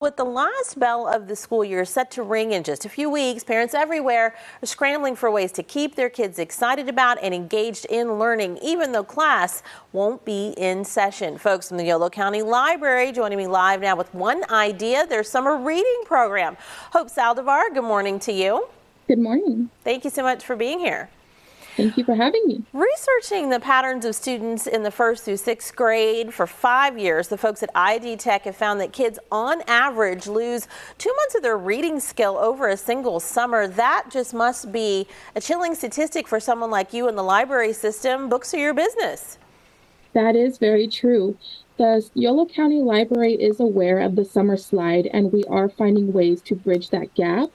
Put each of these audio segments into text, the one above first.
With the last bell of the school year set to ring in just a few weeks, parents everywhere are scrambling for ways to keep their kids excited about and engaged in learning, even though class won't be in session. Folks from the Yolo County Library joining me live now with one idea, their summer reading program. Hope Saldivar, good morning to you. Good morning. Thank you so much for being here. Thank you for having me. Researching the patterns of students in the 1st through 6th grade for 5 years, the folks at ID Tech have found that kids on average lose 2 months of their reading skill over a single summer. That just must be a chilling statistic for someone like you in the library system. Books are your business. That is very true. The Yolo County Library is aware of the summer slide, and we are finding ways to bridge that gap.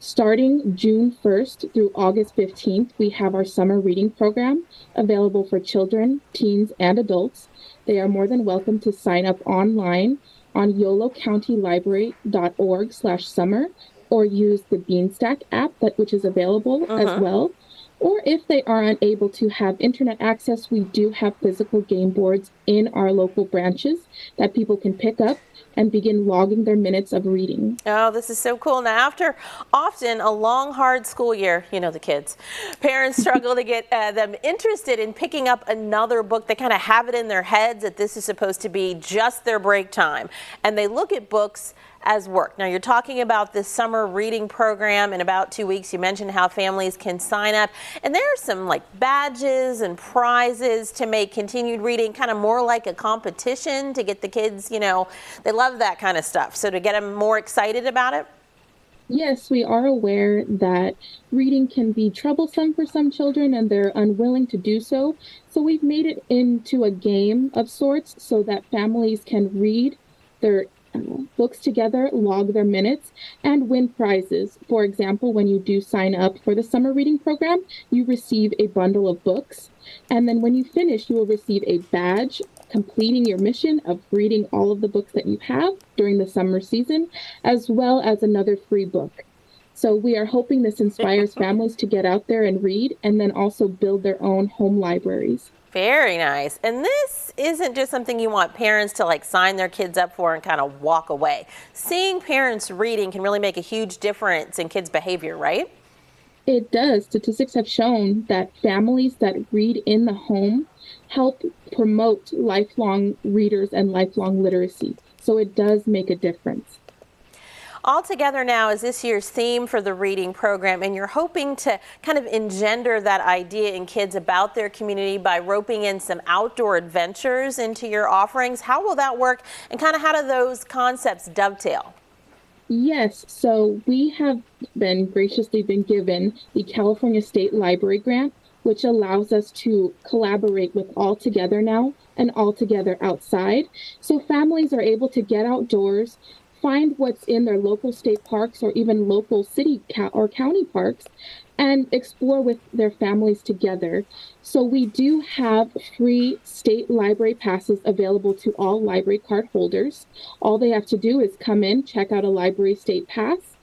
Starting June 1st through August 15th, we have our summer reading program available for children, teens, and adults. They are more than welcome to sign up online on yolocountylibrary.org/summer or use the Beanstack app, which is available as well. Or if they are unable to have internet access, we do have physical game boards in our local branches that people can pick up and begin logging their minutes of reading. Oh, this is so cool. Now, after often a long, hard school year, you know the kids, parents struggle to get them interested in picking up another book. They kind of have it in their heads that this is supposed to be just their break time, and they look at books as work. Now, you're talking about this summer reading program in about 2 weeks. You mentioned how families can sign up, and there are some like badges and prizes to make continued reading kind of more like a competition to get the kids, you know, they love that kind of stuff. So to get them more excited about it. Yes, we are aware that reading can be troublesome for some children and they're unwilling to do so. So we've made it into a game of sorts so that families can read their books together, log their minutes, and win prizes. For example, when you do sign up for the summer reading program, you receive a bundle of books. And then when you finish, you will receive a badge completing your mission of reading all of the books that you have during the summer season, as well as another free book. So we are hoping this inspires families to get out there and read and then also build their own home libraries. Very nice. And this isn't just something you want parents to like sign their kids up for and kind of walk away. Seeing parents reading can really make a huge difference in kids' behavior, right? It does. Statistics have shown that families that read in the home help promote lifelong readers and lifelong literacy. So it does make a difference. All Together Now is this year's theme for the reading program, and you're hoping to kind of engender that idea in kids about their community by roping in some outdoor adventures into your offerings. How will that work, and kind of how do those concepts dovetail? Yes, so we have graciously been given the California State Library grant, which allows us to collaborate with All Together Now and All Together Outside. So families are able to get outdoors, find what's in their local state parks or even local city or county parks, and explore with their families together. So we do have free state library passes available to all library card holders. All they have to do is come in, check out a library state pass,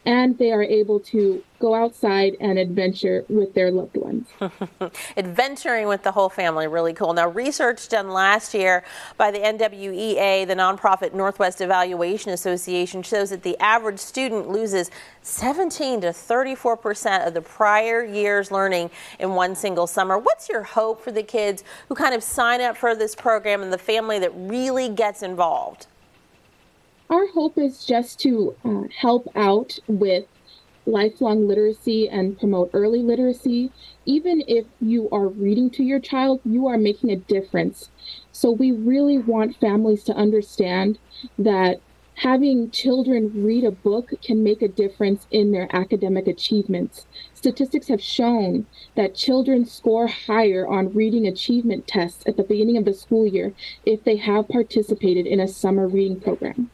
and they are able to go outside and adventure with their loved ones. Adventuring with the whole family, really cool. Now, research done last year by the NWEA, the nonprofit Northwest Evaluation Association, shows that the average student loses 17 to 34% of the prior year's learning in one single summer. What's your hope for the kids who kind of sign up for this program and the family that really gets involved? Our hope is just to help out with lifelong literacy and promote early literacy. Even if you are reading to your child, you are making a difference. So we really want families to understand that having children read a book can make a difference in their academic achievements. Statistics have shown that children score higher on reading achievement tests at the beginning of the school year if they have participated in a summer reading program.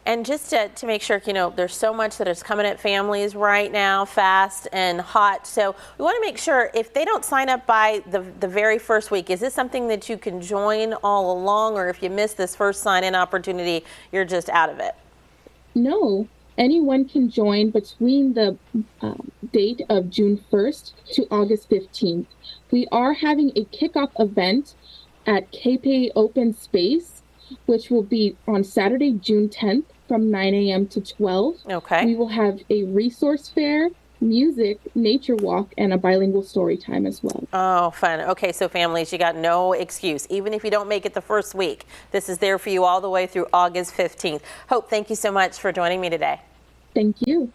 And just to make sure, you know, there's so much that is coming at families right now, fast and hot. So we want to make sure if they don't sign up by the very first week, is this something that you can join all along? Or if you miss this first sign-in opportunity, you're just out of it? No, anyone can join between the date of June 1st to August 15th. We are having a kickoff event at KPA Open Space which will be on Saturday, June 10th from 9 a.m. to 12. Okay. We will have a resource fair, music, nature walk, and a bilingual story time as well. Oh, fun. Okay, so families, you got no excuse. Even if you don't make it the first week, this is there for you all the way through August 15th. Hope, thank you so much for joining me today. Thank you.